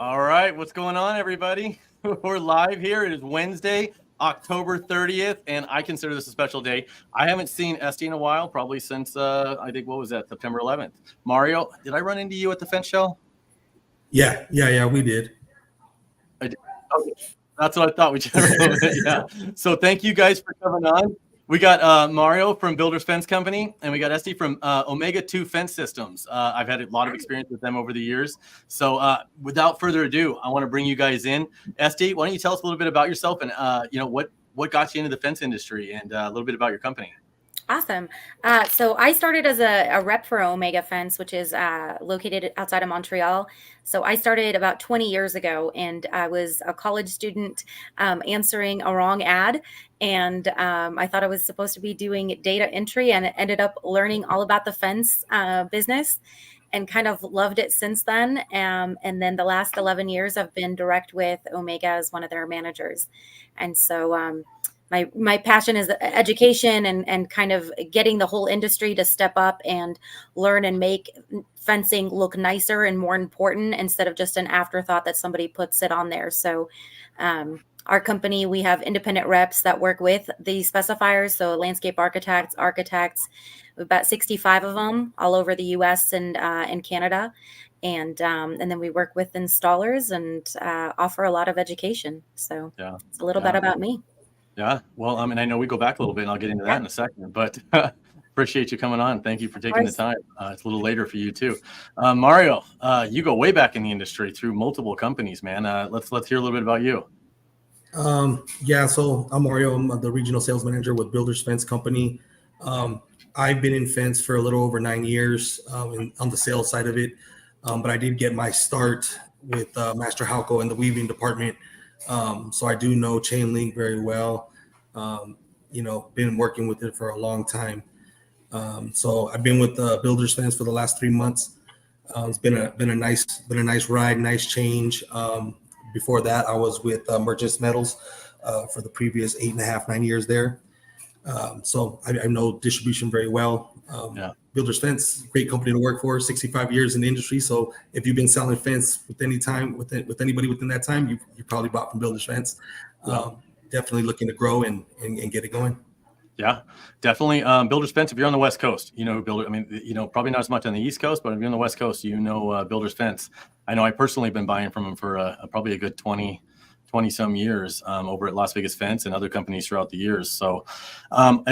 All right, what's going on, everybody? We're live here. It is Wednesday, October 30th, and I consider this a special day. I haven't seen Esty in a while, probably since, I think, what was that, September 11th. Mario, did I run into you at the fence show? Yeah, we did. I did. Okay. That's what I thought. We yeah. So thank you guys for coming on. We got Mario from Builders Fence Company, and we got Esty from Omega 2 Fence Systems. I've had a lot of experience with them over the years. So without further ado, I want to bring you guys in. Esty, why don't you tell us a little bit about yourself and what got you into the fence industry and a little bit about your company. Awesome. So I started as a rep for Omega Fence, which is located outside of Montreal. So I started about 20 years ago, and I was a college student answering a wrong ad. And I thought I was supposed to be doing data entry, and ended up learning all about the fence business and kind of loved it since then. And then the last 11 years, I've been direct with Omega as one of their managers. And so my passion is education and kind of getting the whole industry to step up and learn and make fencing look nicer and more important instead of just an afterthought that somebody puts it on there. So our company, we have independent reps that work with the specifiers. So landscape architects, about 65 of them all over the US and Canada. And then we work with installers and offer a lot of education. So it's a little bit about me. Yeah, well, I know we go back a little bit, and I'll get into that in a second, but appreciate you coming on. Thank you for taking the time. It's a little later for you too. Mario, you go way back in the industry through multiple companies, man. Let's hear a little bit about you. So I'm Mario. I'm the regional sales manager with Builders Fence Company. I've been in fence for a little over 9 years on the sales side of it, but I did get my start with Master Halco in the weaving department. So I do know chain link very well. Been working with it for a long time. So I've been with Builders Fence for the last 3 months. It's been a nice ride, nice change. Before that, I was with Merchants Metals for the previous 8.5, 9 years there. So I know distribution very well. Builders Fence, great company to work for, 65 years in the industry. So if you've been selling fence with anybody within that time, you probably bought from Builders Fence. Definitely looking to grow and get it going. Yeah, definitely. Builders Fence, if you're on the West Coast, probably not as much on the East Coast, but if you're on the West Coast, Builders Fence. I know I personally have been buying from them for probably a good 20 some years over at Las Vegas Fence and other companies throughout the years. So I'm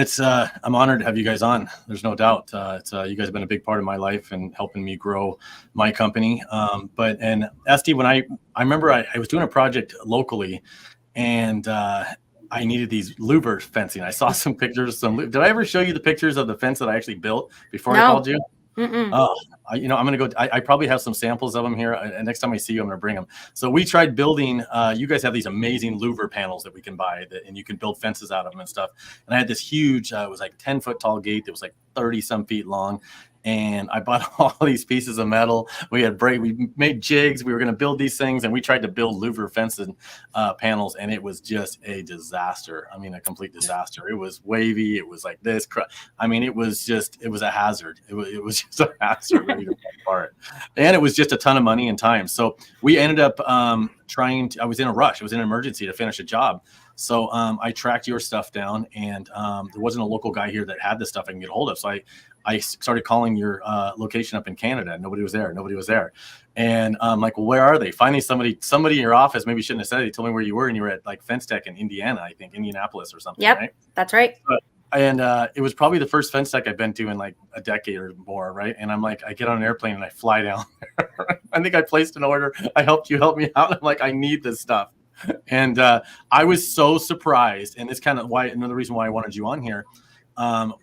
honored to have you guys on. There's no doubt. You guys have been a big part of my life and helping me grow my company. And Esty, when I remember I was doing a project locally, and I needed these louver fencing. I saw some pictures. Did I ever show you the pictures of the fence that I actually built before I called you? I'm going to go. I probably have some samples of them here. And next time I see you, I'm going to bring them. So we tried building. You guys have these amazing louver panels that we can buy, and you can build fences out of them and stuff. And I had this huge, it was like 10-foot tall gate that was like 30 some feet long. And I bought all these pieces of metal. We made jigs. We were going to build these things, and we tried to build louver fences panels, and it was just a disaster. I mean, a complete disaster. It was wavy. It was like this. It was a hazard. It was just a hazard ready to fall apart. And it was just a ton of money and time. So we ended up I was in a rush. It was an emergency to finish a job. So I tracked your stuff down, and there wasn't a local guy here that had this stuff I can get a hold of. So I started calling your location up in Canada. Nobody was there. And I'm like, well, where are they? Finally, somebody in your office, maybe shouldn't have said it. He told me where you were, and you were at like Fence Tech in Indiana, I think, Indianapolis or something. Yep, right? That's right. And it was probably the first Fence Tech I've been to in like a decade or more, right? And I'm like, I get on an airplane and I fly down there. I think I placed an order. I helped you help me out. I'm like, I need this stuff. And I was so surprised. And it's kind of another reason why I wanted you on here.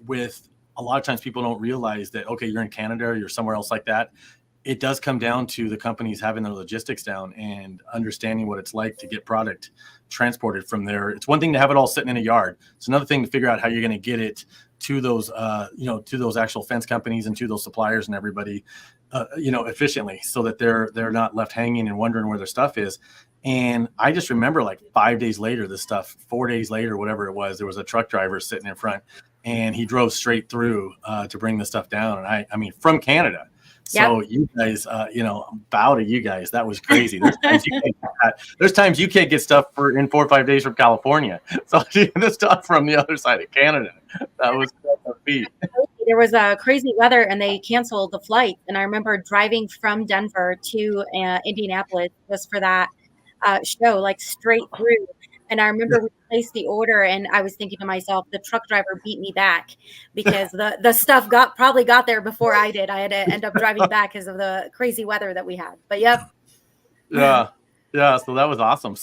With a lot of times people don't realize that, okay, you're in Canada or you're somewhere else like that. It does come down to the companies having their logistics down and understanding what it's like to get product transported from there. It's one thing to have it all sitting in a yard. It's another thing to figure out how you're going to get it to those, to those actual fence companies and to those suppliers and everybody, efficiently, so that they're not left hanging and wondering where their stuff is. And I just remember like 5 days later, 4 days later, whatever it was, there was a truck driver sitting in front, and he drove straight through to bring the stuff down. And I mean, from Canada. So you guys, bow to you guys. That was crazy. There's times you can't get stuff in 4 or 5 days from California. So the stuff from the other side of Canada, that was a feat. There was crazy weather and they canceled the flight. And I remember driving from Denver to Indianapolis just for that show, like straight through. And I remember we placed the order and I was thinking to myself, the truck driver beat me back because the stuff probably got there before I did. I had to end up driving back because of the crazy weather that we had. But yep. Yeah. So that was awesome.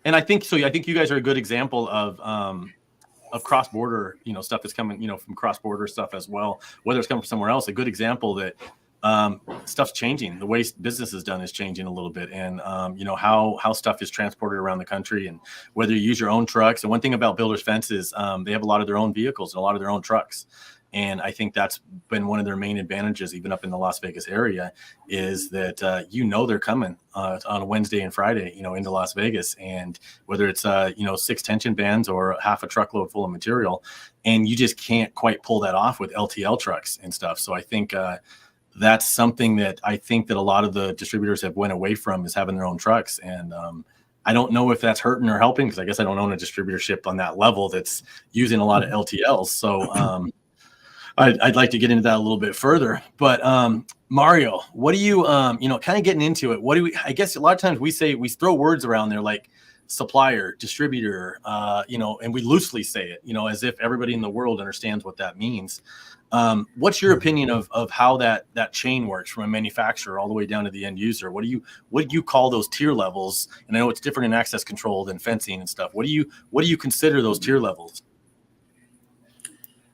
I think you guys are a good example of cross-border, stuff that's coming, from cross-border stuff as well, whether it's coming from somewhere else. A good example that stuff's changing. The way business is done is changing a little bit, and how stuff is transported around the country, and whether you use your own trucks. And one thing about Builders Fence is they have a lot of their own vehicles and a lot of their own trucks. And I think that's been one of their main advantages, even up in the Las Vegas area, is that they're coming on a Wednesday and Friday, into Las Vegas, and whether it's 6 tension bands or half a truckload full of material, and you just can't quite pull that off with LTL trucks and stuff. So I think that's something that I think that a lot of the distributors have went away from, is having their own trucks. And I don't know if that's hurting or helping, because I guess I don't own a distributorship on that level that's using a lot of LTLs. So I'd like to get into that a little bit further, but Mario, what do you, kind of getting into it? I guess a lot of times we throw words around there like supplier, distributor, and we loosely say it, as if everybody in the world understands what that means. What's your opinion of how that chain works from a manufacturer all the way down to the end user? What do you call those tier levels? And I know it's different in access control than fencing and stuff. What do you consider those tier levels?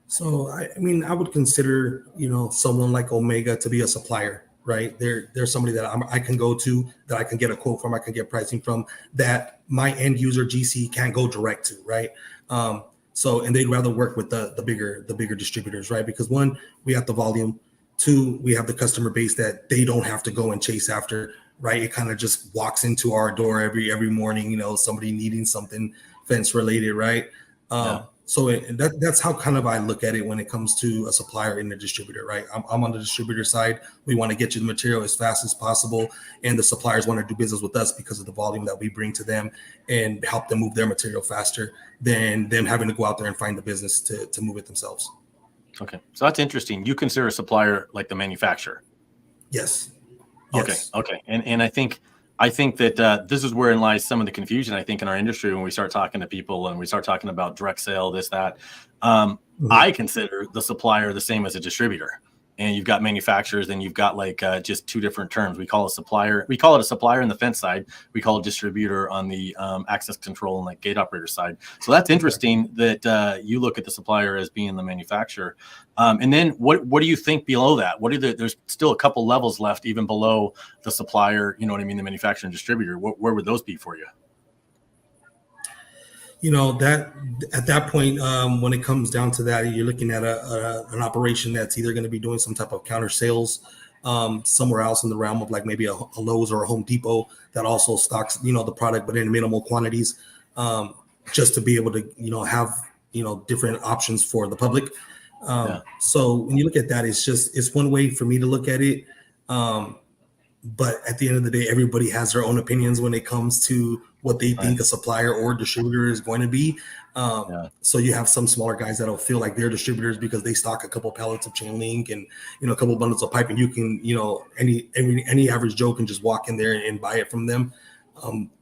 So, I would consider, someone like Omega to be a supplier, right? They're somebody that I can go to, that I can get a quote from, I can get pricing from, that my end user GC can't go direct to, right? And they'd rather work with the bigger distributors, right? Because one, we have the volume. Two, we have the customer base that they don't have to go and chase after, right? It kind of just walks into our door every morning, somebody needing something fence related, right? So that's how kind of I look at it when it comes to a supplier and a distributor, right? I'm on the distributor side. We want to get you the material as fast as possible. And the suppliers want to do business with us because of the volume that we bring to them and help them move their material faster than them having to go out there and find the business to move it themselves. Okay. So that's interesting. You consider a supplier like the manufacturer? Yes. Okay. And I think that this is wherein lies some of the confusion, I think, in our industry when we start talking to people and we start talking about direct sale, this, that. I consider the supplier the same as a distributor. And you've got manufacturers, and you've got just two different terms. We call it a supplier on the fence side. We call it distributor on the access control and gate operator side. So that's interesting that you look at the supplier as being the manufacturer. And then what do you think below that? There's still a couple levels left even below the supplier, the manufacturer and distributor. Where would those be for you? That at that point, when it comes down to that, you're looking at an operation that's either going to be doing some type of counter sales somewhere else in the realm of maybe a Lowe's or a Home Depot that also stocks, the product, but in minimal quantities, just to be able to, have, different options for the public. So when you look at that, it's one way for me to look at it. But at the end of the day, everybody has their own opinions when it comes to what they think a supplier or distributor is going to be. So you have some smaller guys that'll feel like they're distributors because they stock a couple pallets of chain link and, a couple bundles of pipe, and you can, any average Joe can just walk in there and buy it from them.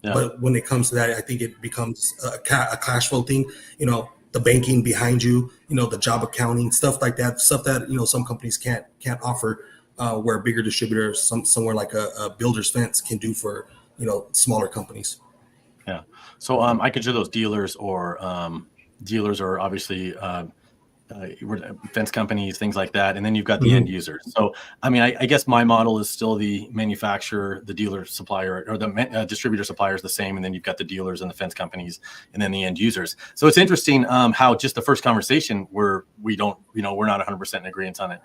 But when it comes to that, I think it becomes a cash flow thing, the banking behind you, the job accounting, stuff like that, stuff that, some companies can't offer. Where a bigger distributor, somewhere like a Builder's Fence, can do for smaller companies. Yeah. So I consider those dealers or obviously fence companies, things like that, and then you've got the end users. So I guess my model is still the manufacturer, the dealer supplier, or the distributor supplier is the same, and then you've got the dealers and the fence companies, and then the end users. So it's interesting how just the first conversation where we're not 100% in agreement on it.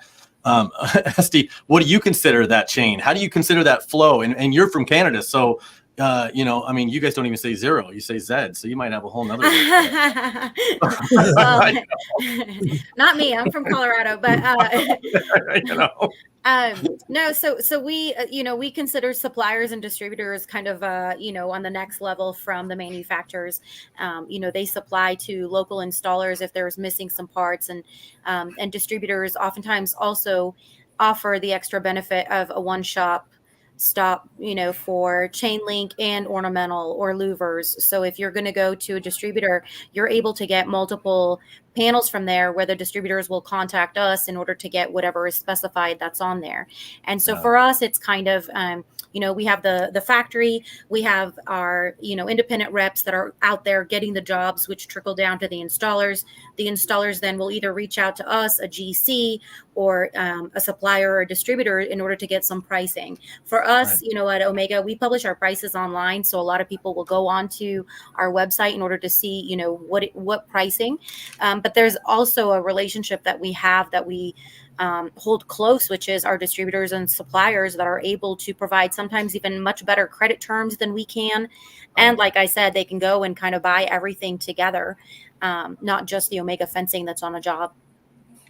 Esty, what do you consider that chain? How do you consider that flow? And you're from Canada, so you guys don't even say zero, you say Z, so you might have a whole nother well, not me, I'm from Colorado, but No, so we, we consider suppliers and distributors kind of, on the next level from the manufacturers. They supply to local installers if there's missing some parts, and distributors oftentimes also offer the extra benefit of a one shop stop, for chain link and ornamental or louvers. So if you're going to go to a distributor, you're able to get multiple panels from there where the distributors will contact us in order to get whatever is specified that's on there. And so for us, it's kind of, we have the factory, we have our, independent reps that are out there getting the jobs, which trickle down to the installers. The installers then will either reach out to us, a GC, or a supplier or a distributor in order to get some pricing. For us, Right. at Omega, we publish our prices online. So a lot of people will go onto our website in order to see, what pricing. But there's also a relationship that we have that we hold close, which is our distributors and suppliers that are able to provide sometimes even much better credit terms than we can. And like I said, they can go and kind of buy everything together, not just the Omega fencing that's on a job.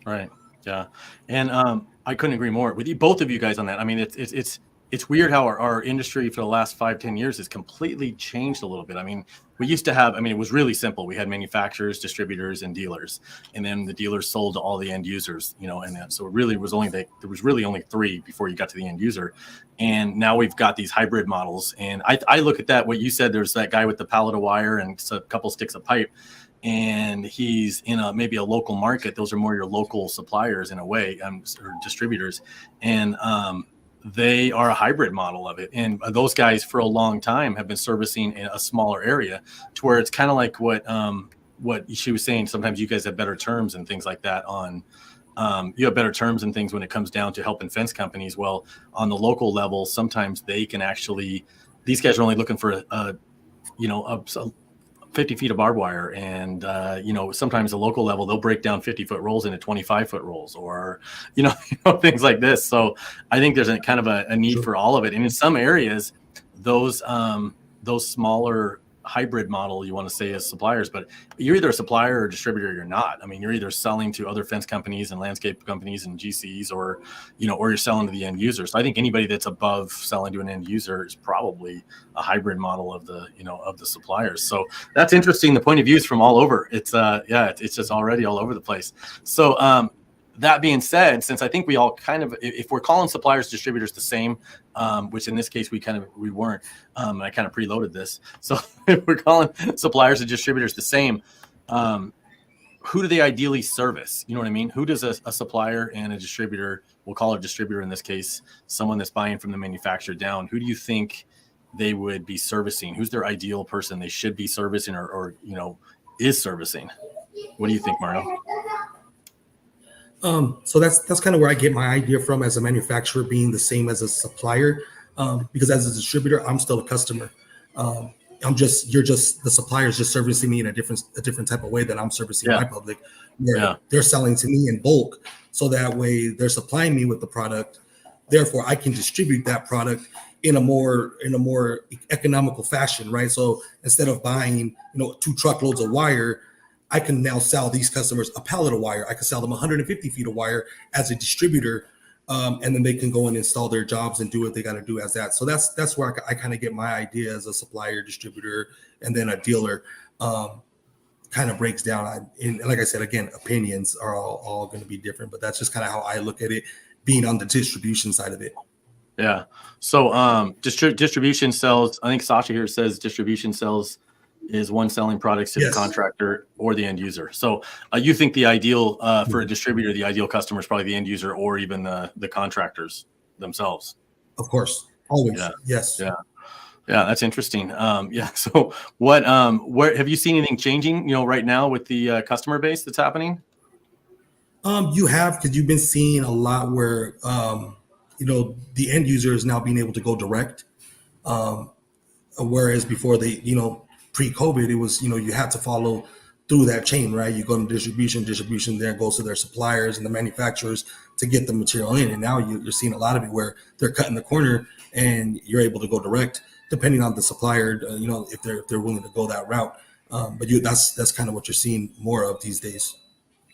Right. Yeah. And I couldn't agree more with you, both of you guys on that. I mean, it's weird how our industry for the last 5-10 years has completely changed a little bit. I mean, we used to have, it was really simple. We had manufacturers, distributors, and dealers, and then the dealers sold to all the end users, and so it really was there was really only three before you got to the end user. And now we've got these hybrid models. And I look at that, what you said, there's that guy with the pallet of wire and a couple sticks of pipe, and he's in maybe a local market. Those are more your local suppliers in a way, or distributors. And they are a hybrid model of it. And those guys for a long time have been servicing in a smaller area, to where it's kind of like what she was saying. Sometimes you guys have better terms and things like that on, you have better terms and things when it comes down to helping fence companies. Well, on the local level, sometimes they can actually, these guys are only looking for a 50 feet of barbed wire. And, sometimes the local level, they'll break down 50-foot rolls into 25-foot rolls, or, things like this. So I think there's a kind of a need for all of it. And in some areas, those smaller hybrid model, you want to say, as suppliers, but you're either a supplier or a distributor, or you're not. You're either selling to other fence companies and landscape companies and GCs, or you're selling to the end user. So I think anybody that's above selling to an end user is probably a hybrid model of the suppliers. So that's interesting. The point of views from all over. It's just already all over the place. So that being said, since I think we all kind of, if we're calling suppliers, distributors the same, which in this case we weren't, and I kind of preloaded this. So if we're calling suppliers and distributors the same, who do they ideally service? You know what I mean? Who does a supplier and a distributor, we'll call it a distributor in this case, someone that's buying from the manufacturer down, who do you think they would be servicing? Who's their ideal person they should be servicing, or is servicing? What do you think, Mario? So that's kind of where I get my idea from, as a manufacturer being the same as a supplier, because as a distributor, I'm still a customer. You're just the supplier's just servicing me in a different type of way that I'm servicing my public. They're selling to me in bulk, so that way they're supplying me with the product. Therefore, I can distribute that product in a more economical fashion, right? So instead of buying 2 truckloads of wire, I can now sell these customers a pallet of wire. I can sell them 150 feet of wire as a distributor, and then they can go and install their jobs and do what they got to do as that. So that's where I kind of get my idea as a supplier, distributor, and then a dealer. Kind of breaks down. And like I said, again, opinions are all going to be different, but that's just kind of how I look at it, being on the distribution side of it. Yeah. So distribution sells. I think Sasha here says distribution sells is one selling products to the contractor or the end user. So you think the ideal for a distributor, the ideal customer is probably the end user, or even the contractors themselves. Of course, always. Yes. Yeah. That's interesting. So where have you seen anything changing, right now with the customer base that's happening? You have, because you've been seeing a lot where, the end user is now being able to go direct. Whereas before pre-COVID, it was, you had to follow through that chain, right? You go to distribution there goes to their suppliers and the manufacturers to get the material in. And now you're seeing a lot of it where they're cutting the corner and you're able to go direct, depending on the supplier, if they're willing to go that route. But that's kind of what you're seeing more of these days.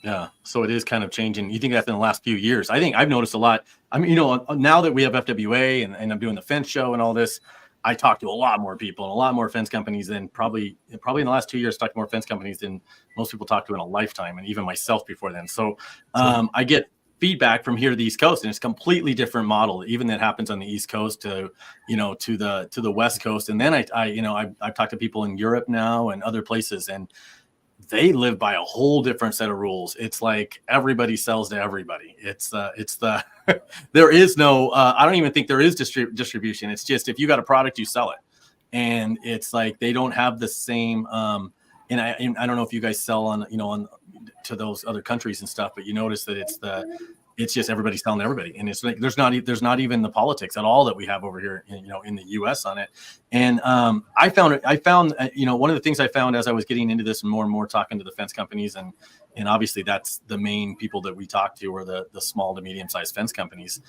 Yeah. So it is kind of changing. You think that's in the last few years? I think I've noticed a lot. I mean, now that we have FWA and I'm doing the fence show and all this, I talk to a lot more people and a lot more fence companies than probably in the last 2 years, talked to more fence companies than most people talk to in a lifetime, and even myself before then. So I get feedback from here to the East Coast, and it's a completely different model, even that happens on the East Coast to, to the West Coast. And then I've talked to people in Europe now and other places, and they live by a whole different set of rules. It's like everybody sells to everybody. It's the there is no I don't even think there is distribution. It's just if you got a product, you sell it. And it's like they don't have the same and I don't know if you guys sell on to those other countries and stuff, but you notice that it's just everybody's selling to everybody, and it's like there's not even the politics at all that we have over here in the US on it. And I found one of the things I found as I was getting into this and more talking to the fence companies, and obviously that's the main people that we talk to are the small to medium sized fence companies.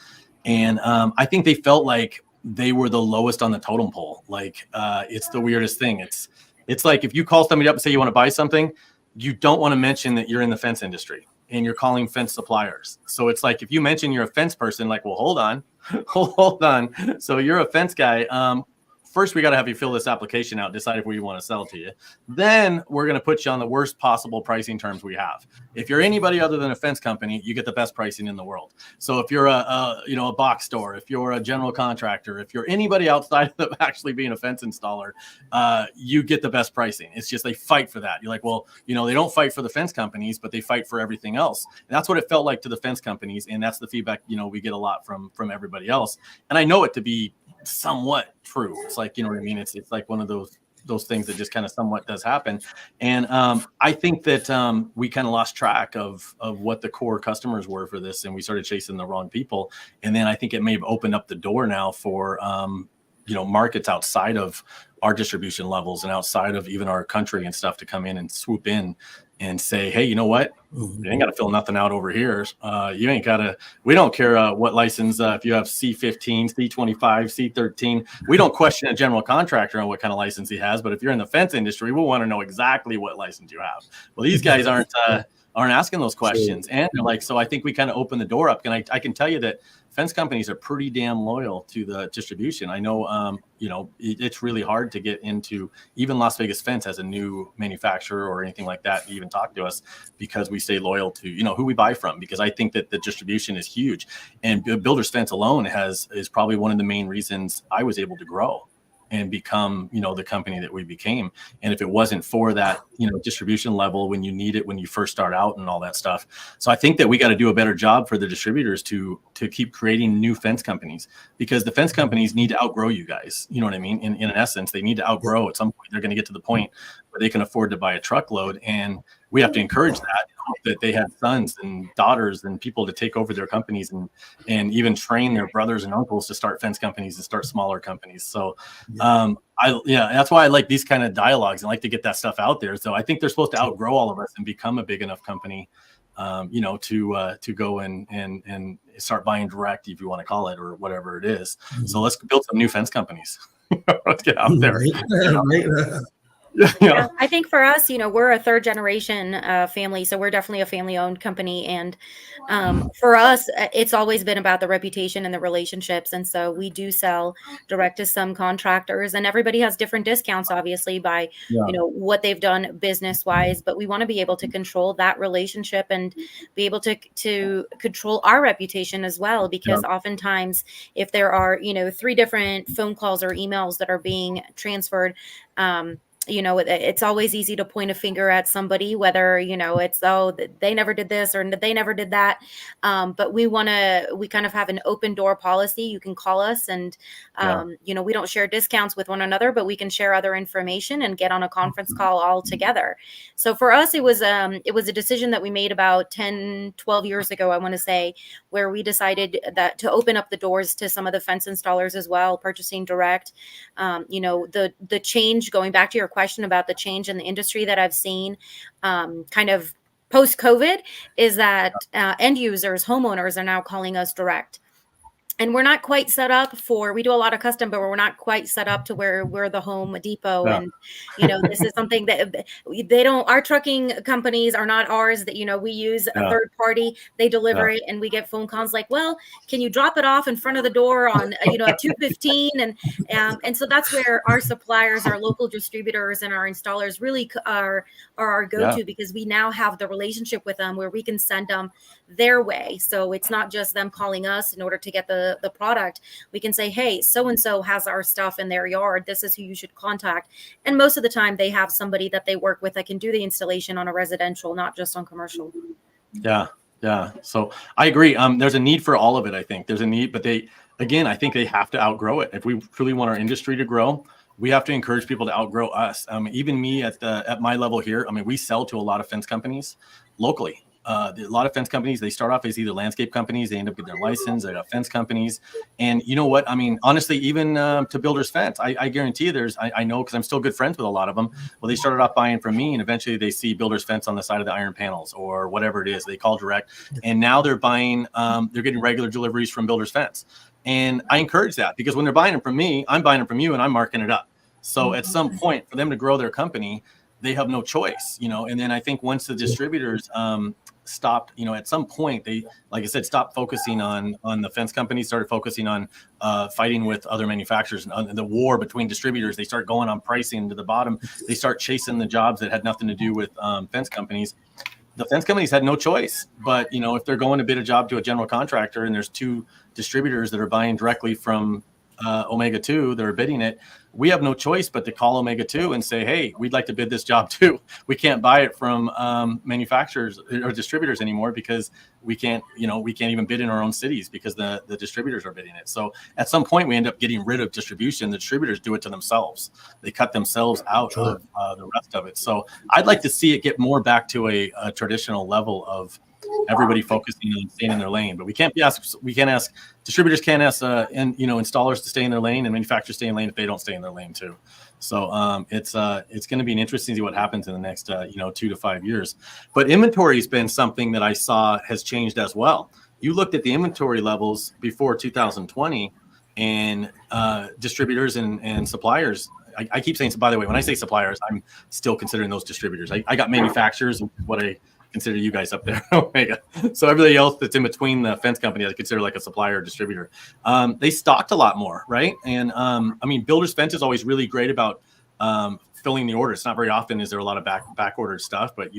And I think they felt like they were the lowest on the totem pole. Like it's the weirdest thing. It's like if you call somebody up and say you want to buy something, you don't want to mention that you're in the fence industry and you're calling fence suppliers. So it's like if you mention you're a fence person, like, well, hold on. Hold on. So you're a fence guy. First, we got to have you fill this application out, decide if we want to sell to you. Then we're going to put you on the worst possible pricing terms we have. If you're anybody other than a fence company, you get the best pricing in the world. So if you're a box store, if you're a general contractor, if you're anybody outside of actually being a fence installer, you get the best pricing. It's just they fight for that. You're like, well, they don't fight for the fence companies, but they fight for everything else. And that's what it felt like to the fence companies, and that's the feedback we get a lot from everybody else. And I know it to be somewhat true. It's like, what I mean? It's like one of those things that just kind of somewhat does happen. And I think that we kind of lost track of what the core customers were for this, and we started chasing the wrong people. And then I think it may have opened up the door now for markets outside of our distribution levels and outside of even our country and stuff to come in and swoop in and say, hey, you know what? You ain't got to fill nothing out over here. You ain't got to, we don't care what license, if you have C15, C25, C13, we don't question a general contractor on what kind of license he has. But if you're in the fence industry, we want to know exactly what license you have. Well, these guys aren't asking those questions. And they're like, so I think we kind of opened the door up. And I can tell you that fence companies are pretty damn loyal to the distribution. I know, it's really hard to get into even Las Vegas Fence as a new manufacturer or anything like that to even talk to us, because we stay loyal to, who we buy from, because I think that the distribution is huge. And Builders Fence alone is probably one of the main reasons I was able to grow and become, the company that we became. And if it wasn't for that, distribution level when you need it, when you first start out and all that stuff. So I think that we got to do a better job for the distributors to keep creating new fence companies, because the fence companies need to outgrow you guys. You know what I mean? In essence, they need to outgrow at some point. They're going to get to the point where they can afford to buy a truckload. And we have to encourage that they have sons and daughters and people to take over their companies and even train their brothers and uncles to start fence companies and start smaller companies. So that's why I like these kind of dialogues and like to get that stuff out there. So I think they're supposed to outgrow all of us and become a big enough company, to go and start buying direct, if you want to call it, or whatever it is. So let's build some new fence companies. Let's get out there. Right. Yeah, I think for us, we're a third generation family, so we're definitely a family owned company. And for us, it's always been about the reputation and the relationships. And so we do sell direct to some contractors, and everybody has different discounts, obviously, by what they've done business wise. But we want to be able to control that relationship and be able to control our reputation as well, because oftentimes if there are 3 different phone calls or emails that are being transferred, it's always easy to point a finger at somebody, whether, it's, they never did this or they never did that. But we kind of have an open door policy. You can call us and, we don't share discounts with one another, but we can share other information and get on a conference call all together. So for us, it was a decision that we made about 10, 12 years ago, I want to say, where we decided that to open up the doors to some of the fence installers as well, purchasing direct. The change, going back to your question about the change in the industry that I've seen kind of post-COVID, is that end users, homeowners are now calling us direct. And we're not quite set up for, we do a lot of custom, but we're not quite set up to where we're the Home Depot. Yeah. And, this is something that they don't, our trucking companies are not ours, that, we use a Yeah. third party, they deliver Yeah. it. And we get phone calls like, well, can you drop it off in front of the door on, at 2:15? And so that's where our suppliers, our local distributors and our installers really are our go-to, because we now have the relationship with them where we can send them their way. So it's not just them calling us in order to get the product. We can say, hey, so-and-so has our stuff in their yard. This is who you should contact. And most of the time they have somebody that they work with that can do the installation on a residential, not just on commercial. Yeah. Yeah. So I agree. There's a need for all of it. I think there's a need, but I think they have to outgrow it. If we truly want our industry to grow, we have to encourage people to outgrow us. Even me at my level here, we sell to a lot of fence companies locally. A lot of fence companies, they start off as either landscape companies, they end up getting their license, they got fence companies. And you know what? Honestly, even to Builders Fence, I guarantee you I know, because I'm still good friends with a lot of them. Well, they started off buying from me, and eventually they see Builders Fence on the side of the iron panels or whatever it is. They call direct. And now they're buying, they're getting regular deliveries from Builders Fence. And I encourage that, because when they're buying them from me, I'm buying them from you and I'm marking it up. So at some point, for them to grow their company, they have no choice, and then I think once the distributors stopped, at some point, they, like I said, stopped focusing on the fence companies, started focusing on fighting with other manufacturers, and the war between distributors. They start going on pricing to the bottom. They start chasing the jobs that had nothing to do with fence companies. The fence companies had no choice, but if they're going to bid a job to a general contractor and there's two distributors that are buying directly from Omega 2 that are bidding it, we have no choice but to call Omega 2 and say, hey, we'd like to bid this job too. We can't buy it from manufacturers or distributors anymore, because we can't even bid in our own cities because the distributors are bidding it. So at some point we end up getting rid of distribution. The distributors do it to themselves. They cut themselves out of the rest of it. So I'd like to see it get more back to a traditional level of everybody focusing on staying in their lane. But we can't ask distributors, can't ask installers to stay in their lane, and manufacturers stay in lane if they don't stay in their lane too. So it's going to be interesting to see what happens in the next 2 to 5 years. But inventory has been something that I saw has changed as well. You looked at the inventory levels before 2020, and distributors and suppliers. I keep saying, by the way, when I say suppliers, I'm still considering those distributors. I got manufacturers, what I consider you guys up there, Omega. So everybody else that's in between the fence company, I consider like a supplier or distributor. They stocked a lot more, right? And Builders Fence is always really great about filling the order. It's not very often is there a lot of back ordered stuff, but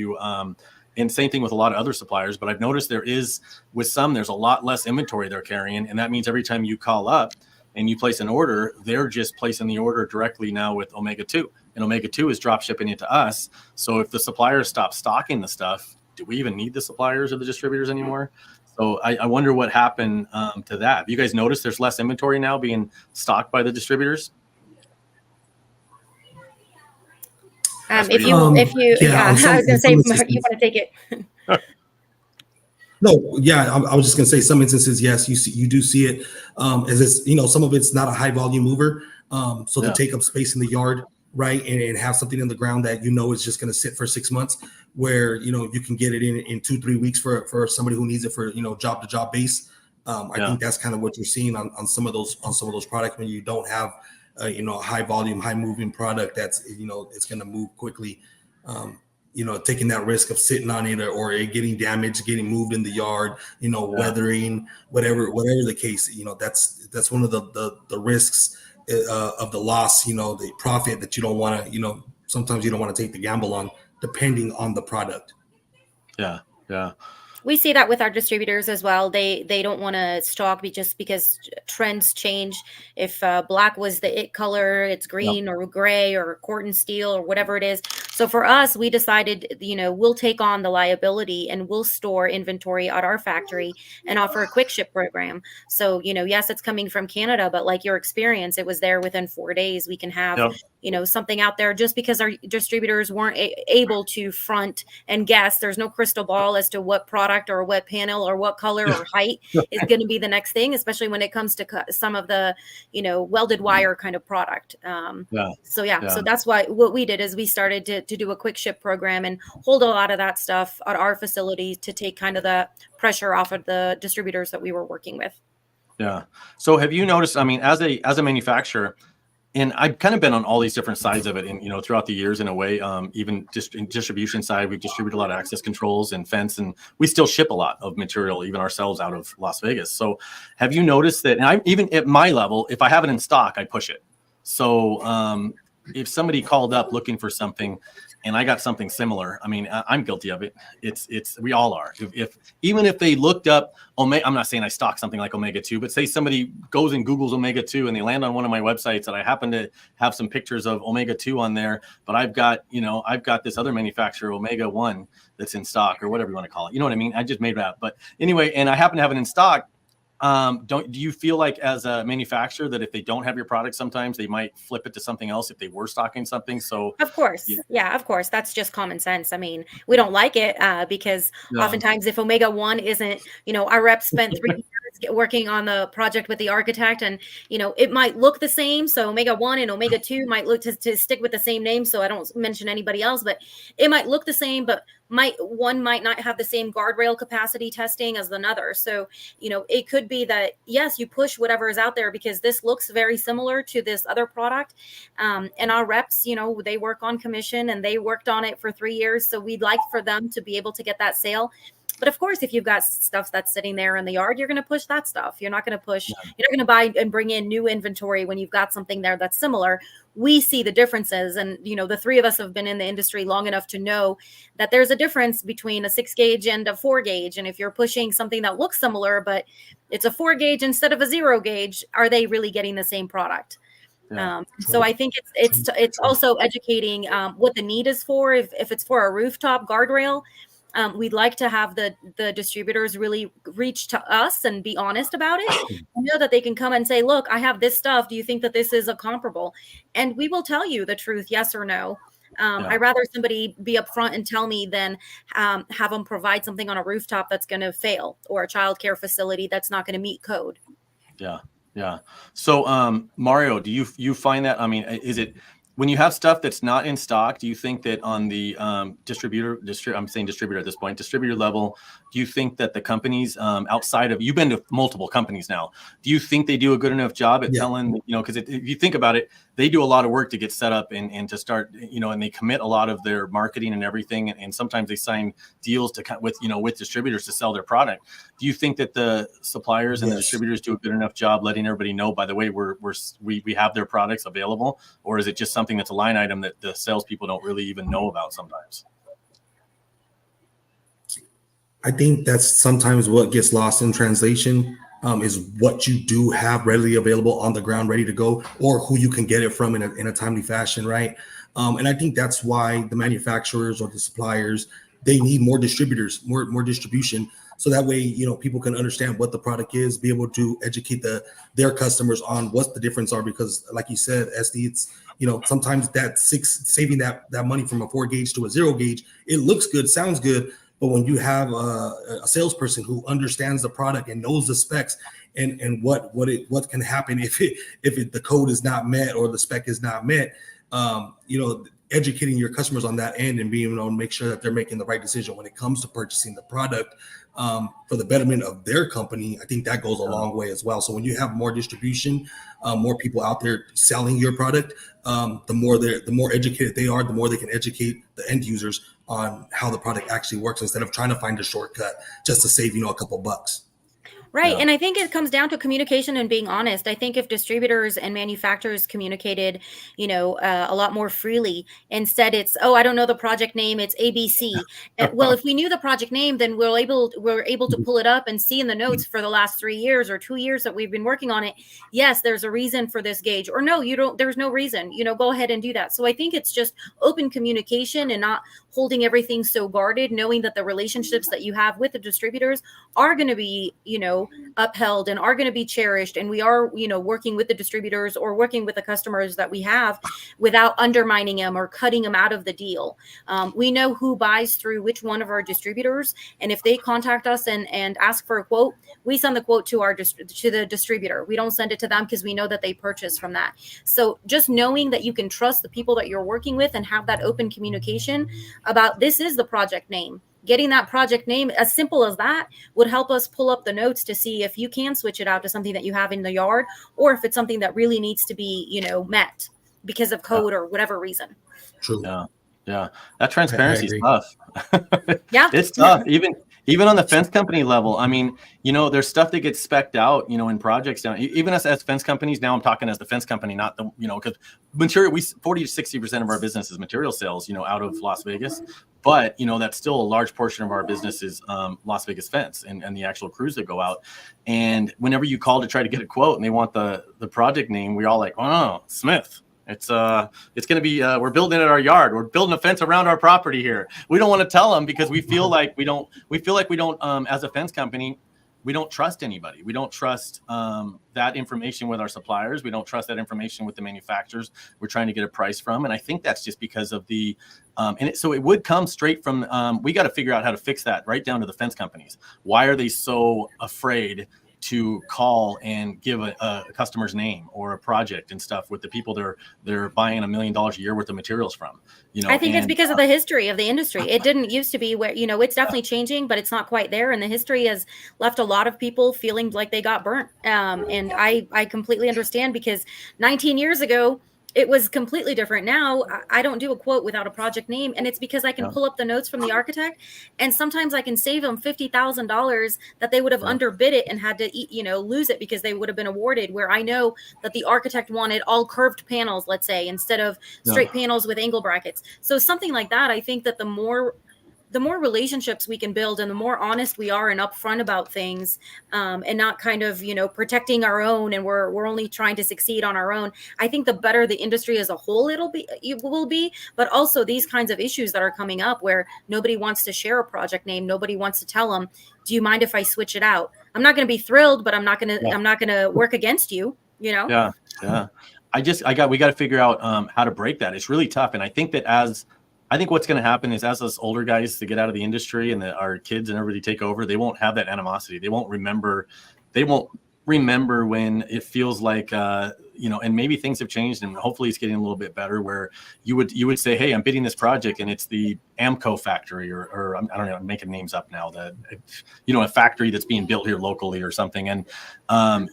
and same thing with a lot of other suppliers. But I've noticed there's a lot less inventory they're carrying, and that means every time you call up and you place an order, they're just placing the order directly now with Omega 2. And Omega 2 is drop shipping it to us. So if the suppliers stop stocking the stuff, do we even need the suppliers or the distributors anymore? So I wonder what happened to that. Have you guys noticed there's less inventory now being stocked by the distributors? I was going to say, Mark, you want to take it? No, yeah, I was just going to say some instances, yes, you do see it as it's, some of it's not a high volume mover. So to take up space in the yard, right, and have something in the ground that is just going to sit for 6 months, where you can get it in 2-3 weeks for somebody who needs it for job to job base. I think that's kind of what you're seeing on some of those products when you don't have a high volume, high moving product that's it's going to move quickly. Taking that risk of sitting on it or it getting damaged, getting moved in the yard, weathering, whatever the case, that's one of the risks of the loss, the profit that you don't want to, sometimes you don't want to take the gamble on, depending on the product. Yeah. We see that with our distributors as well. They don't want to stock just because trends change. If black was the it color, it's green or gray or corten steel or whatever it is. So for us, we decided, we'll take on the liability and we'll store inventory at our factory and offer a quick ship program. So, yes, it's coming from Canada, but like your experience, it was there within 4 days. We can have, something out there just because our distributors weren't able to front and guess. There's no crystal ball as to what product or what panel or what color or height is going to be the next thing, especially when it comes to some of the, welded wire kind of product. So that's why what we did is we started to do a quick ship program and hold a lot of that stuff at our facility to take kind of the pressure off of the distributors that we were working with. Yeah. So have you noticed, I mean, as a manufacturer, and I've kind of been on all these different sides of it, and throughout the years, in a way, even just in distribution side, we've distributed a lot of access controls and fence, and we still ship a lot of material, even ourselves, out of Las Vegas. So, have you noticed that? And I, even at my level, if I have it in stock, I push it. So, if somebody called up looking for something, and I got something similar, I mean, I'm guilty of it. It's we all are. If even if they looked up Omega, I'm not saying I stock something like Omega 2, but say somebody goes and Googles Omega 2 and they land on one of my websites and I happen to have some pictures of Omega 2 on there, but I've got this other manufacturer, Omega 1, that's in stock, or whatever you want to call it. You know what I mean? I just made it up. But anyway, and I happen to have it in stock. Do you feel like, as a manufacturer, that if they don't have your product, sometimes they might flip it to something else if they were stocking something? So of course, yeah, of course, that's just common sense. I mean, we don't like it because oftentimes, if Omega 1 isn't, our rep spent 3 years working on the project with the architect, and it might look the same. So Omega 1 and Omega 2 might look to stick with the same name. So I don't mention anybody else, but it might look the same, but one might not have the same guardrail capacity testing as another. So, it could be that, yes, you push whatever is out there because this looks very similar to this other product. And our reps, they work on commission and they worked on it for 3 years. So we'd like for them to be able to get that sale. But of course, if you've got stuff that's sitting there in the yard, you're going to push that stuff. You're not going to push, you're not going to buy and bring in new inventory when you've got something there that's similar. We see the differences. And, the three of us have been in the industry long enough to know that there's a difference between a 6 gauge and a 4 gauge. And if you're pushing something that looks similar, but it's a 4 gauge instead of a 0 gauge, are they really getting the same product? Yeah, so I think it's also educating what the need is for. If it's for a rooftop guardrail, we'd like to have the distributors really reach to us and be honest about it. That they can come and say, look, I have this stuff. Do you think that this is a comparable? And we will tell you the truth, yes or no. I'd rather somebody be upfront and tell me than have them provide something on a rooftop that's going to fail, or a childcare facility that's not going to meet code. Yeah. Yeah. So, Mario, do you find that, I mean, is it, when you have stuff that's not in stock, do you think that on the distributor at this point, distributor level, do you think that the companies outside of, you've been to multiple companies now, do you think they do a good enough job at telling, because if you think about it, they do a lot of work to get set up and to start, and they commit a lot of their marketing and everything. And sometimes they sign deals with distributors to sell their product. Do you think that the suppliers and the distributors do a good enough job letting everybody know, by the way, we have their products available? Or is it just something that's a line item that the salespeople don't really even know about sometimes? I think that's sometimes what gets lost in translation, is what you do have readily available on the ground, ready to go, or who you can get it from in a timely fashion, right? And I think that's why the manufacturers or the suppliers, they need more distributors, more distribution, so that way people can understand what the product is, be able to educate their customers on what the difference are. Because, like you said, SD, it's sometimes saving that money from a 4 gauge to a 0 gauge, it looks good, sounds good. But when you have a salesperson who understands the product and knows the specs and what can happen if the code is not met or the spec is not met, educating your customers on that end and being able to make sure that they're making the right decision when it comes to purchasing the product for the betterment of their company, I think that goes a long way as well. So when you have more distribution, more people out there selling your product, the more educated they are, the more they can educate the end users on how the product actually works, instead of trying to find a shortcut just to save a couple bucks. Right. And I think it comes down to communication and being honest. I think if distributors and manufacturers communicated, a lot more freely, instead it's, oh, I don't know the project name, it's ABC. Well, if we knew the project name, then we're able to pull it up and see in the notes for the last 3 years or 2 years that we've been working on it. Yes, there's a reason for this gauge, or no, there's no reason, go ahead and do that. So I think it's just open communication and not holding everything so guarded, knowing that the relationships that you have with the distributors are going to be, upheld and are going to be cherished. And we are, working with the distributors or working with the customers that we have without undermining them or cutting them out of the deal. We know who buys through which one of our distributors. And if they contact us and ask for a quote, we send the quote to the distributor. We don't send it to them because we know that they purchase from that. So just knowing that you can trust the people that you're working with and have that open communication about, this is the project name. getting that project name, as simple as that, would help us pull up the notes to see if you can switch it out to something that you have in the yard, or if it's something that really needs to be, met because of code or whatever reason. True. Yeah. Yeah. That transparency is agree. tough. Yeah. It's tough. Even on the fence company level. I mean, there's stuff that gets spec'd out, in projects now, even as fence companies. Now I'm talking as the fence company, not the, because material, 40 to 60% of our business is material sales, out of Las Vegas. But, that's still a large portion of our business is Las Vegas fence and the actual crews that go out. And whenever you call to try to get a quote and they want the project name, we're all like, oh, Smith. It's going to be, we're building it at our yard. We're building a fence around our property here. We don't want to tell them because we feel like we don't, as a fence company, we don't trust anybody. We don't trust that information with our suppliers. We don't trust that information with the manufacturers we're trying to get a price from. And I think that's just because of the, so it would come straight from, we got to figure out how to fix that right down to the fence companies. Why are they so afraid to call and give a customer's name or a project and stuff with the people they're buying $1 million a year worth of materials from? I think it's because of the history of the industry. It didn't used to be where, it's definitely changing, but it's not quite there. And the history has left a lot of people feeling like they got burnt. And I completely understand, because 19 years ago, it was completely different. Now I don't do a quote without a project name, and it's because I can pull up the notes from the architect, and sometimes I can save them $50,000 that they would have underbid it and had to lose it because they would have been awarded, where I know that the architect wanted all curved panels, let's say, instead of straight panels with angle brackets. So something like that, I think that the more relationships we can build and the more honest we are and upfront about things, and not kind of, protecting our own, and we're only trying to succeed on our own, I think the better the industry as a whole will be. But also these kinds of issues that are coming up where nobody wants to share a project name. Nobody wants to tell them, do you mind if I switch it out? I'm not going to be thrilled, but I'm not going to work against you, Yeah. Yeah. We got to figure out how to break that. It's really tough. And I think what's going to happen is, as us older guys to get out of the industry and our kids and everybody take over, they won't have that animosity. They won't remember when it feels like, and maybe things have changed and hopefully it's getting a little bit better, where you would say, hey, I'm bidding this project and it's the Amco factory or I don't know, I'm making names up now, that, a factory that's being built here locally or something. And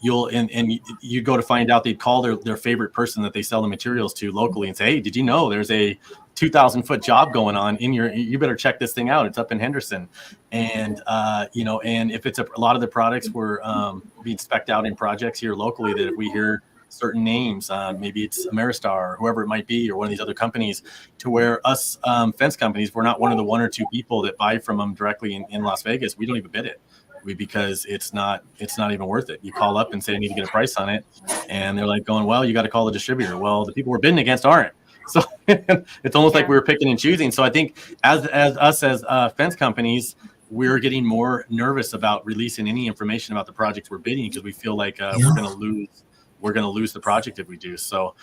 you go to find out, they'd call their favorite person that they sell the materials to locally and say, hey, did you know there's a 2,000-foot job going on you better check this thing out. It's up in Henderson. And, and if it's a lot of the products were being spec'd out in projects here locally, that if we hear certain names, maybe it's Ameristar or whoever it might be, or one of these other companies, to where us fence companies, we're not one of the 1 or 2 people that buy from them directly in Las Vegas. We don't even bid it. Because it's not even worth it. You call up and say, I need to get a price on it. And they're like going, well, you got to call the distributor. Well, the people we're bidding against aren't. So it's almost like we were picking and choosing. So I think as fence companies, we're getting more nervous about releasing any information about the projects we're bidding, because we feel like we're going to lose the project if we do. So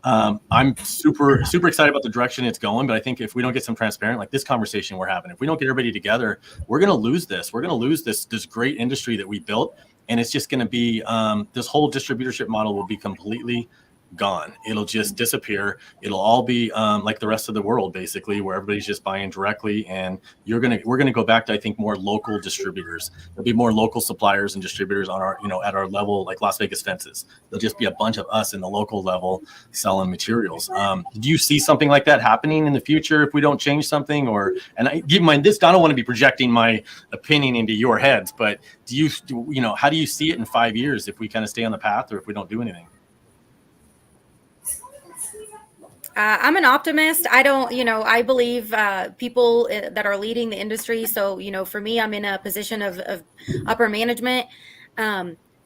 I'm super excited about the direction it's going. But I think if we don't get some transparent, like this conversation we're having, if we don't get everybody together, we're going to lose this. We're going to lose this great industry that we built. And it's just going to be this whole distributorship model will be completely gone. It'll just disappear. It'll all be like the rest of the world, basically, where everybody's just buying directly. And we're gonna go back to, I think, more local distributors. There'll be more local suppliers and distributors on our, at our level, like Las Vegas fences. There'll just be a bunch of us in the local level selling materials. Do you see something like that happening in the future if we don't change something? And I keep in mind this, I don't want to be projecting my opinion into your heads, but how do you see it in 5 years if we kind of stay on the path or if we don't do anything? I'm an optimist. I don't, I believe people that are leading the industry. So, for me, I'm in a position of upper management.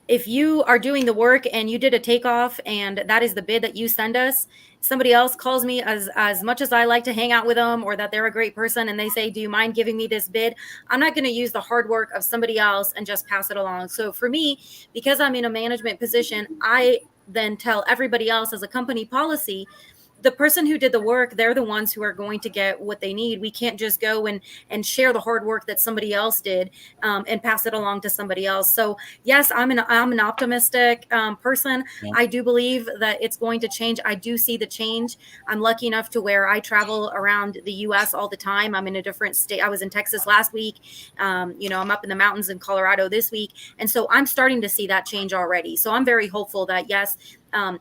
If you are doing the work and you did a takeoff and that is the bid that you send us, somebody else calls me, as much as I like to hang out with them or that they're a great person, and they say, do you mind giving me this bid? I'm not going to use the hard work of somebody else and just pass it along. So for me, because I'm in a management position, I then tell everybody else as a company policy, the person who did the work, they're the ones who are going to get what they need. We can't just go and share the hard work that somebody else did, and pass it along to somebody else. So yes, I'm an optimistic person. Yeah. I do believe that it's going to change. I do see the change. I'm lucky enough to where I travel around the U.S. all the time. I'm in a different state. I was in Texas last week. I'm up in the mountains in Colorado this week. And so I'm starting to see that change already. So I'm very hopeful that yes,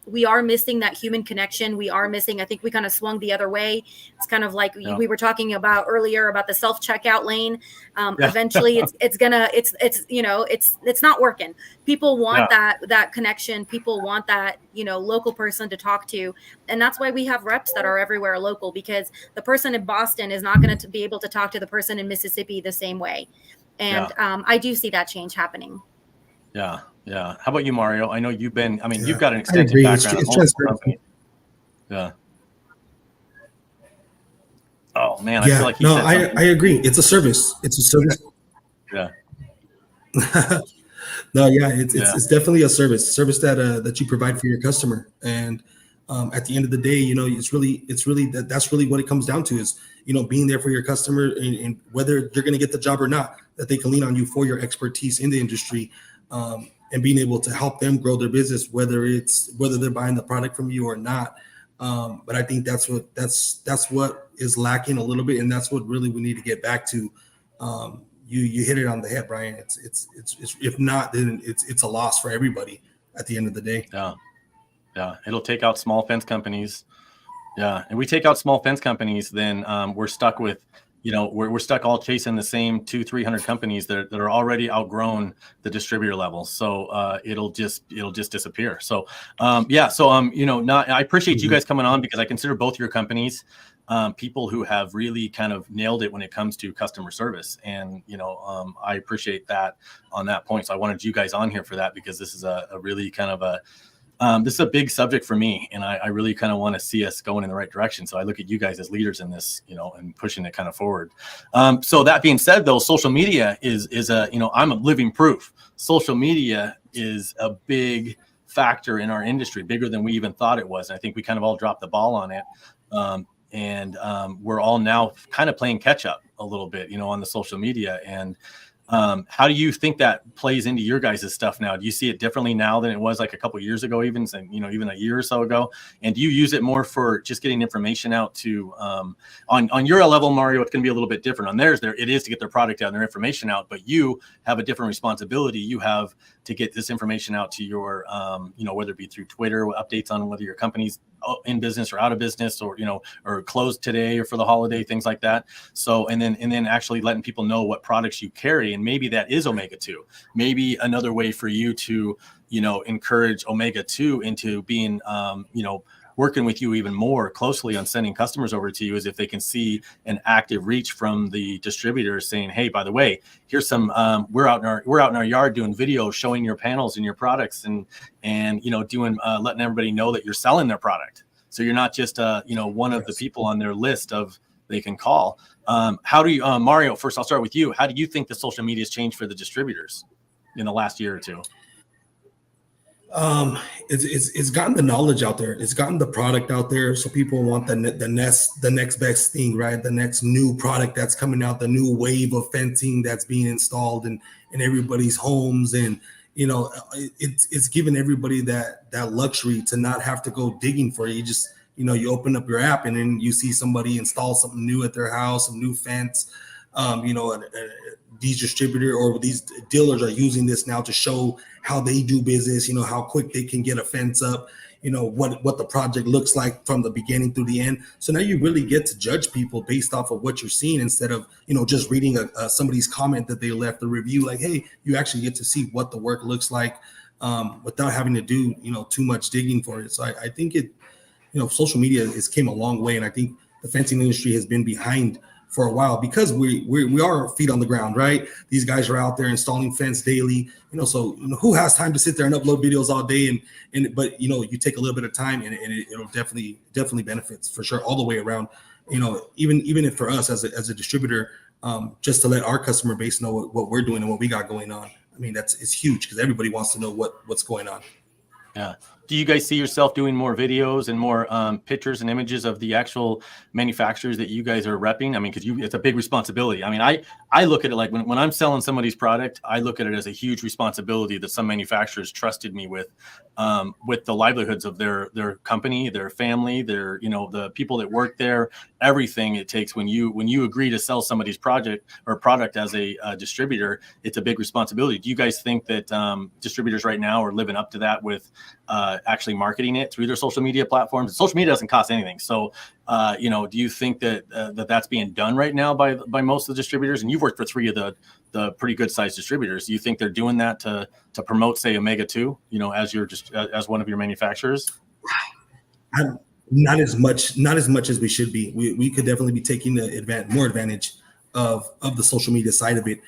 we are missing that human connection. We are missing, I think we kind of swung the other way. It's kind of like we were talking about earlier about the self-checkout lane. Eventually it's not working. People want that connection. People want that, local person to talk to. And that's why we have reps that are everywhere local, because the person in Boston is not going to be able to talk to the person in Mississippi the same way. And I do see that change happening. Yeah. Yeah. How about you, Mario? I know you've been, you've got an I extensive agree. background. It's transparent. Yeah. Oh man, I feel like I agree. It's a service. It's a service. Yeah. No, yeah, it's definitely a service that you provide for your customer. And at the end of the day, it's really that's really what it comes down to is, being there for your customer, and whether you're going to get the job or not, that they can lean on you for your expertise in the industry, and being able to help them grow their business, whether they're buying the product from you or not. But I think that's what is lacking a little bit, and that's what really we need to get back to. You hit it on the head, Brian. It's if not, then it's a loss for everybody at the end of the day. Yeah. It'll take out small fence companies. Yeah, and we take out small fence companies, then we're stuck with, we're stuck all chasing the same 200-300 companies that are already outgrown the distributor level. So it'll just disappear. So I appreciate you guys coming on, because I consider both your companies people who have really kind of nailed it when it comes to customer service. And, I appreciate that on that point. So I wanted you guys on here for that, because this is a really kind of this is a big subject for me, and I really kind of want to see us going in the right direction. So I look at you guys as leaders in this, and pushing it kind of forward. So that being said, though, social media is I'm a living proof. Social media is a big factor in our industry, bigger than we even thought it was. And I think we kind of all dropped the ball on it. And we're all now kind of playing catch up a little bit, on the social media. And how do you think that plays into your guys' stuff now? Do you see it differently now than it was like a couple of years ago, even a year or so ago? And do you use it more for just getting information out to, on your level, Mario, it's going to be a little bit different. On theirs, it is to get their product out and their information out, but you have a different responsibility. You have to get this information out to your, whether it be through Twitter, updates on whether your company's in business or out of business, or, or closed today or for the holiday, things like that. So, and then actually letting people know what products you carry. And maybe that is Omega-2. Maybe another way for you to, encourage Omega-2 into being, working with you even more closely on sending customers over to you, is if they can see an active reach from the distributor saying, hey, by the way, here's some, we're out in our yard doing videos showing your panels and your products, and doing, letting everybody know that you're selling their product. So you're not just, one of the people on their list of they can call. How do you, Mario, first I'll start with you. How do you think the social media has changed for the distributors in the last year or two? It's gotten the knowledge out there. It's gotten the product out there. So people want the next best thing, right? The next new product that's coming out, the new wave of fencing that's being installed in everybody's homes. And, it's given everybody that luxury to not have to go digging for it. You just, you open up your app and then you see somebody install something new at their house, some new fence. These distributor or these dealers are using this now to show how they do business, how quick they can get a fence up, what the project looks like from the beginning through the end. So now you really get to judge people based off of what you're seeing, instead of, just reading somebody's comment that they left, a review. Like, hey, you actually get to see what the work looks like without having to do, too much digging for it. So I think social media came a long way. And I think the fencing industry has been behind for a while, because we are feet on the ground, right? These guys are out there installing fence daily, so who has time to sit there and upload videos all day? But you take a little bit of time, and it'll definitely benefits for sure all the way around. Even if for us as a distributor, just to let our customer base know what we're doing and what we got going on. I mean, it's huge, because everybody wants to know what's going on. Yeah. do you guys see yourself doing more videos and more pictures and images of the actual manufacturers that you guys are repping? I mean, because it's a big responsibility. I mean, I look at it like when I'm selling somebody's product, I look at it as a huge responsibility that some manufacturers trusted me with the livelihoods of their company, their family, their, you know, the people that work there, everything it takes when you agree to sell somebody's project or product as a distributor. It's a big responsibility. Do you guys think that distributors right now are living up to that with actually marketing it through their social media platforms? Social media doesn't cost anything. So, you know, do you think that that's being done right now by most of the distributors? And you've worked for 3 of the pretty good sized distributors. Do you think they're doing that to promote, say, Omega 2, you know, as as one of your manufacturers? Not as much as we should be. We could definitely be taking more advantage of the social media side of it,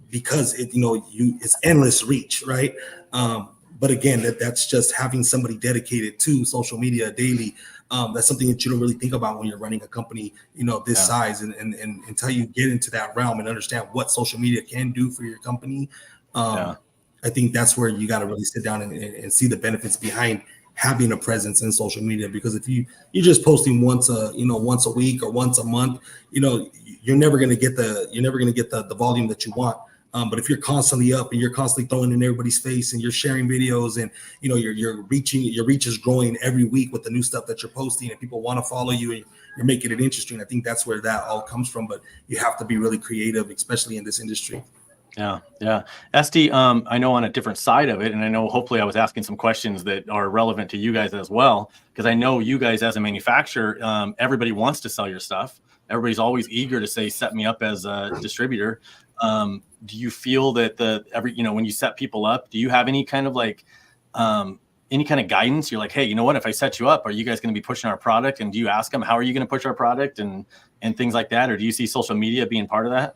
because it's endless reach, right? But again, that's just having somebody dedicated to social media daily. That's something that you don't really think about when you're running a company, this size, and until you get into that realm and understand what social media can do for your company. I think that's where you got to really sit down and see the benefits behind having a presence in social media. Because if you're just posting once a week or once a month, you're never going to get the volume that you want. But if you're constantly up and you're constantly throwing in everybody's face and you're sharing videos and your reach is growing every week with the new stuff that you're posting and people want to follow you and you're making it interesting, I think that's where that all comes from. But you have to be really creative, especially in this industry. Yeah. Esty, I know on a different side of it, and I know hopefully I was asking some questions that are relevant to you guys as well, because I know you guys as a manufacturer, everybody wants to sell your stuff. Everybody's always eager to say, set me up as a distributor. Do you feel that when you set people up, do you have any kind of any kind of guidance? You're like, hey, you know what, if I set you up, are you guys going to be pushing our product? And do you ask them, how are you going to push our product and things like that? Or do you see social media being part of that?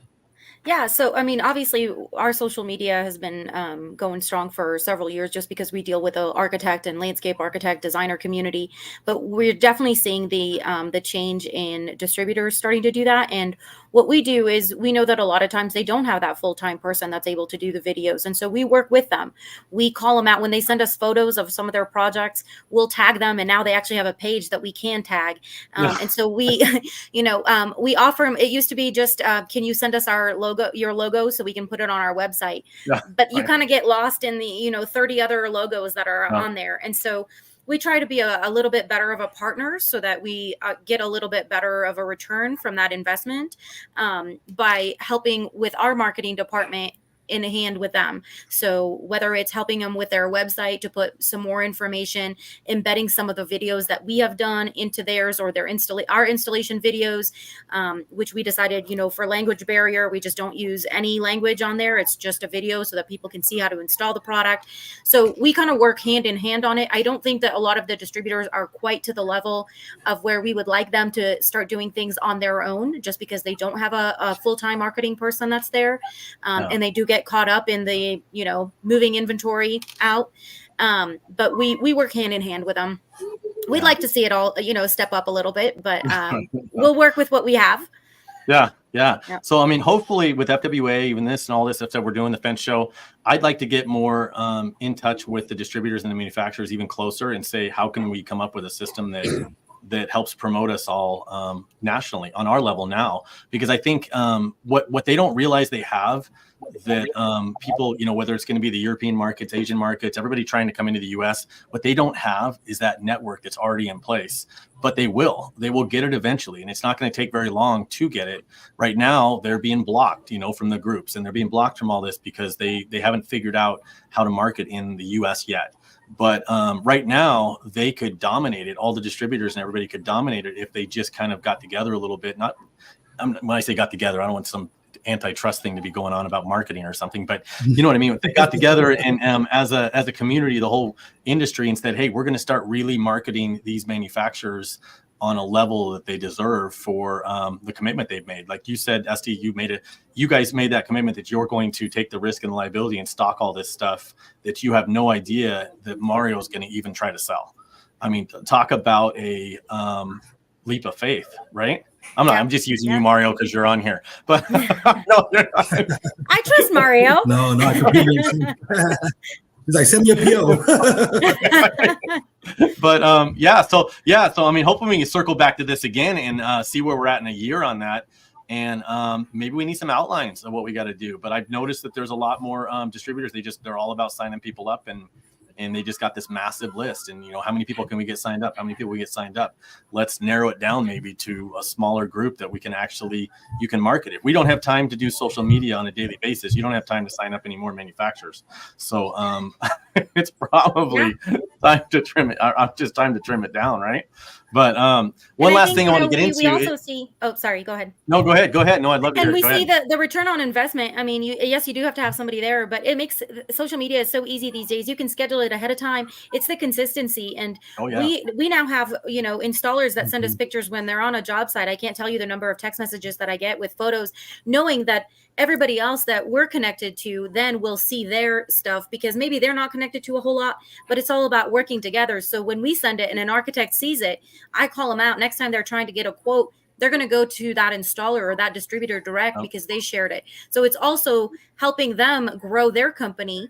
Yeah, so I mean, obviously, our social media has been going strong for several years just because we deal with the architect and landscape architect designer community. But we're definitely seeing the change in distributors starting to do that. And what we do is we know that a lot of times they don't have that full-time person that's able to do the videos. And so we work with them. We call them out when they send us photos of some of their projects. We'll tag them, and now they actually have a page that we can tag. And so we, we offer them. It used to be just, can you send us your logo so we can put it on our website? But you kind of get lost in the 30 other logos that are on there. And so we try to be a little bit better of a partner so that we get a little bit better of a return from that investment by helping with our marketing department in a hand with them. So whether it's helping them with their website to put some more information, embedding some of the videos that we have done into theirs or our installation videos, which we decided, for language barrier, we just don't use any language on there. It's just a video so that people can see how to install the product. So we kind of work hand in hand on it. I don't think that a lot of the distributors are quite to the level of where we would like them to start doing things on their own, just because they don't have a full-time marketing person that's there. And they do get caught up in the moving inventory out, but we work hand in hand with them. We'd like to see it all step up a little bit, but we'll work with what we have. Yeah. So I mean, hopefully with FWA, even this and all this stuff that we're doing, the fence show, I'd like to get more in touch with the distributors and the manufacturers even closer and say, how can we come up with a system that helps promote us all nationally on our level now? Because I think what they don't realize they have, that people, whether it's going to be the European markets, Asian markets, everybody trying to come into the US, what they don't have is that network that's already in place. But they will get it eventually, and it's not going to take very long to get it. Right now, they're being blocked, from the groups, and they're being blocked from all this because they haven't figured out how to market in the US yet. But right now, they could dominate it. All the distributors and everybody could dominate it if they just kind of got together a little bit. When I say got together, I don't want some antitrust thing to be going on about marketing or something, but you know what I mean? If they got together and as a community, the whole industry, and said, hey, we're going to start really marketing these manufacturers on a level that they deserve for the commitment they've made. Like you said, Esty, you guys made that commitment that you're going to take the risk and the liability and stock all this stuff that you have no idea that Mario is going to even try to sell. I mean, talk about a leap of faith, right? I'm just using you, Mario, because you're on here. But no, I trust Mario. No, I completely agree. He's like, send me a PO. But so I mean, hopefully we can circle back to this again and see where we're at in a year on that. And maybe we need some outlines of what we got to do. But I've noticed that there's a lot more distributors. They're all about signing people up, and they just got this massive list. And, how many people can we get signed up? How many people we get signed up? Let's narrow it down maybe to a smaller group that we can you can market. If we don't have time to do social media on a daily basis, you don't have time to sign up any more manufacturers. So it's probably time to trim it. Just time to trim it down, right? But one last thing I want to get into. We also see. Oh, sorry. Go ahead. No, go ahead. Go ahead. No, I'd love to hear it. And we see the return on investment. I mean, yes, you do have to have somebody there, but it makes social media is so easy these days. You can schedule it ahead of time. It's the consistency, and we now have installers that send us pictures when they're on a job site. I can't tell you the number of text messages that I get with photos, knowing that everybody else that we're connected to then will see their stuff, because maybe they're not connected to a whole lot, but it's all about working together. So when we send it and an architect sees it, I call them out. Next time they're trying to get a quote, they're going to go to that installer or that distributor direct because they shared it. So it's also helping them grow their company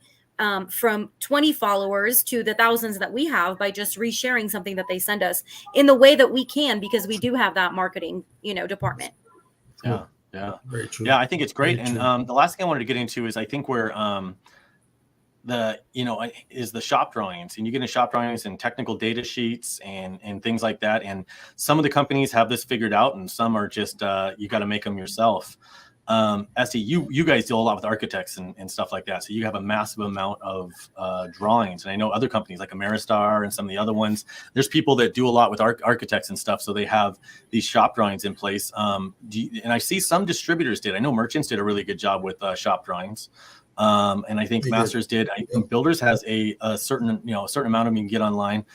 from 20 followers to the thousands that we have by just resharing something that they send us in the way that we can, because we do have that marketing, department. Yeah. Very true. Yeah, I think it's great. Very And the last thing I wanted to get into is I think where is the shop drawings, and you get in shop drawings and technical data sheets and things like that. And some of the companies have this figured out, and some are just you got to make them yourself. Esty, you guys deal a lot with architects and stuff like that, so you have a massive amount of drawings. And I know other companies like Ameristar and some of the other ones, there's people that do a lot with architects and stuff, so they have these shop drawings in place. And I see some distributors did. I know Merchants did a really good job with shop drawings. And I think Masters did. I think Builders has a certain amount of them you can get online.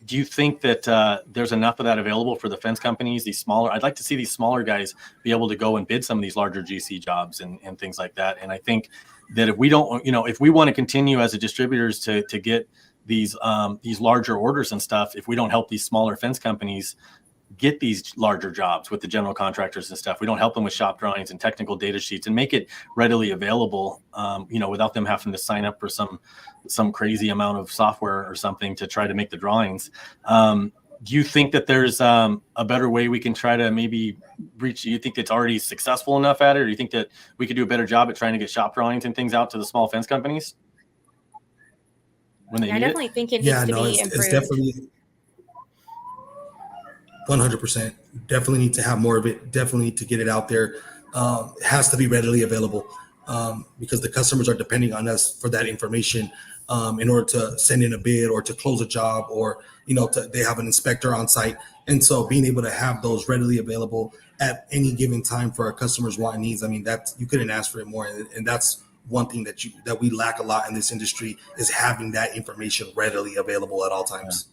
Do you think that there's enough of that available for the fence companies, these smaller? I'd like to see these smaller guys be able to go and bid some of these larger GC jobs and things like that. And I think that if we don't, if we want to continue as a distributors to get these larger orders and stuff, if we don't help these smaller fence companies get these larger jobs with the general contractors and stuff, we don't help them with shop drawings and technical data sheets and make it readily available, without them having to sign up for some crazy amount of software or something to try to make the drawings. Do you think that there's a better way we can try to maybe reach? You think it's already successful enough at it, or you think that we could do a better job at trying to get shop drawings and things out to the small fence companies when they need I definitely it? think it needs to be improved. It's definitely 100%. Definitely need to have more of it. Definitely need to get it out there. It has to be readily available because the customers are depending on us for that information in order to send in a bid or to close a job, or they have an inspector on site. And so being able to have those readily available at any given time for our customers' want and needs, I mean, that you couldn't ask for it more. And that's one thing that we lack a lot in this industry, is having that information readily available at all times.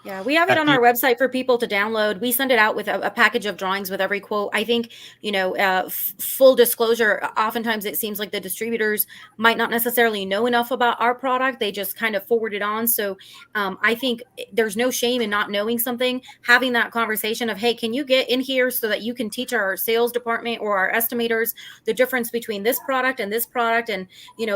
Yeah, we have it on our website for people to download. We send it out with a package of drawings with every quote. I think, full disclosure, oftentimes it seems like the distributors might not necessarily know enough about our product. They just kind of forward it on. So I think there's no shame in not knowing something. Having that conversation of, hey, can you get in here so that you can teach our sales department or our estimators the difference between this product and this product? And,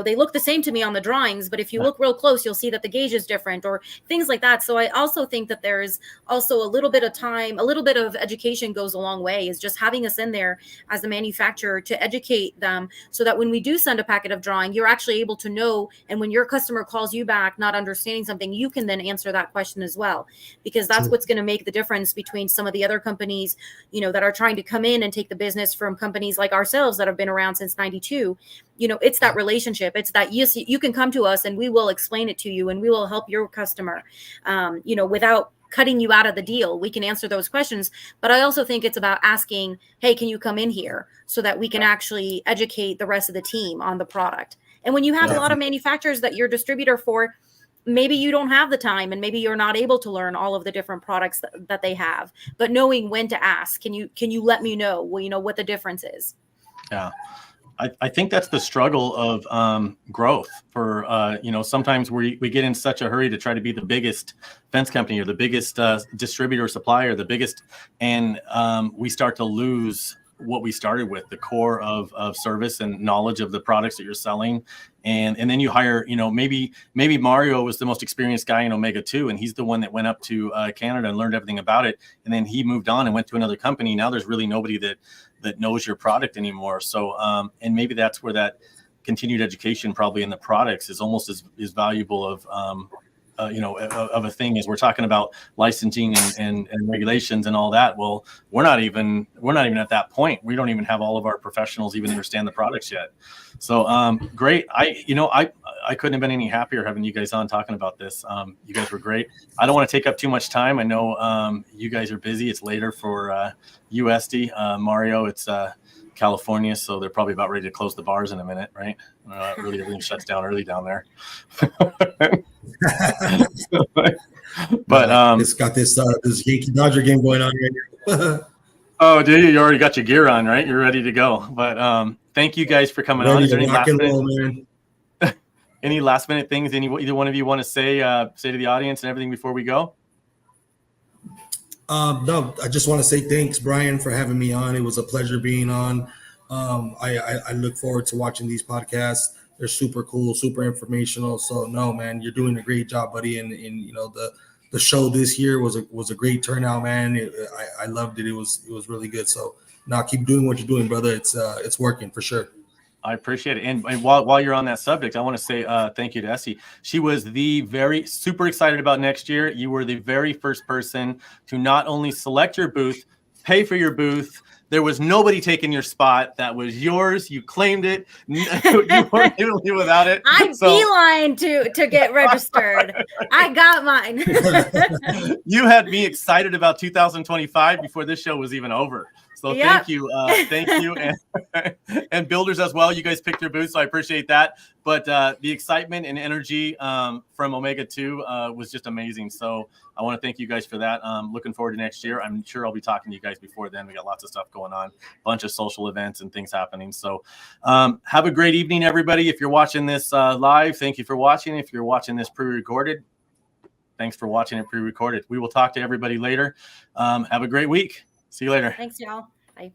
they look the same to me on the drawings, but if you look real close, you'll see that the gauge is different, or things like that. So I also think that there's also a little bit of time, a little bit of education goes a long way, is just having us in there as the manufacturer to educate them, so that when we do send a packet of drawing, you're actually able to know. And when your customer calls you back not understanding something, you can then answer that question as well, because that's what's going to make the difference between some of the other companies, that are trying to come in and take the business from companies like ourselves that have been around since 92. It's that relationship. It's that, yes, you can come to us and we will explain it to you and we will help your customer, without cutting you out of the deal. We can answer those questions. But I also think it's about asking, hey, can you come in here, so that we can actually educate the rest of the team on the product. And when you have a lot of manufacturers that you're a distributor for, maybe you don't have the time, and maybe you're not able to learn all of the different products that they have, but knowing when to ask, can you let me know, what the difference is? Yeah. I think that's the struggle of growth for, sometimes we get in such a hurry to try to be the biggest fence company or the biggest distributor or supplier, the biggest, and we start to lose what we started with, the core of service and knowledge of the products that you're selling. And then you hire, maybe Mario was the most experienced guy in Omega 2, and he's the one that went up to Canada and learned everything about it. And then he moved on and went to another company. Now there's really nobody that knows your product anymore. So, and maybe that's where that continued education probably in the products is almost as valuable of a thing as we're talking about licensing and regulations and all that. Well, we're not even at that point. We don't even have all of our professionals even understand the products yet. So great. I couldn't have been any happier having you guys on talking about this. You guys were great. I don't want to take up too much time. I know you guys are busy. It's later for USD. Mario, it's California, so they're probably about ready to close the bars in a minute, right? Really, everything shuts down early down there. But it's got this Yankee Dodger game going on right now. Oh, do you? You already got your gear on, right? You're ready to go. But thank you guys for coming on. Is there any last minute things either one of you want to say to the audience and everything before we go? No, I just want to say thanks, Brian, for having me on. It was a pleasure being on. I look forward to watching these podcasts. They're super cool, super informational. So no, man, you're doing a great job, buddy. And the show this year was a great turnout, man. I loved it. It was really good. So now keep doing what you're doing, brother. It's working for sure. I appreciate it. And while you're on that subject, I want to say thank you to Essie. She was the very super excited about next year. You were the very first person to not only select your booth, pay for your booth. There was nobody taking your spot. That was yours. You claimed it. You weren't able to do without it. I'm beeline to get registered. I got mine. You had me excited about 2025 before this show was even over. So yep. Thank you, and builders as well. You guys picked your booth, so I appreciate that. But the excitement and energy from Omega 2 was just amazing. So I want to thank you guys for that. Looking forward to next year. I'm sure I'll be talking to you guys before then. We got lots of stuff going on, a bunch of social events and things happening. So have a great evening, everybody. If you're watching this live, thank you for watching. If you're watching this pre-recorded, thanks for watching it pre-recorded. We will talk to everybody later. Have a great week. See you later. Thanks, y'all. Bye.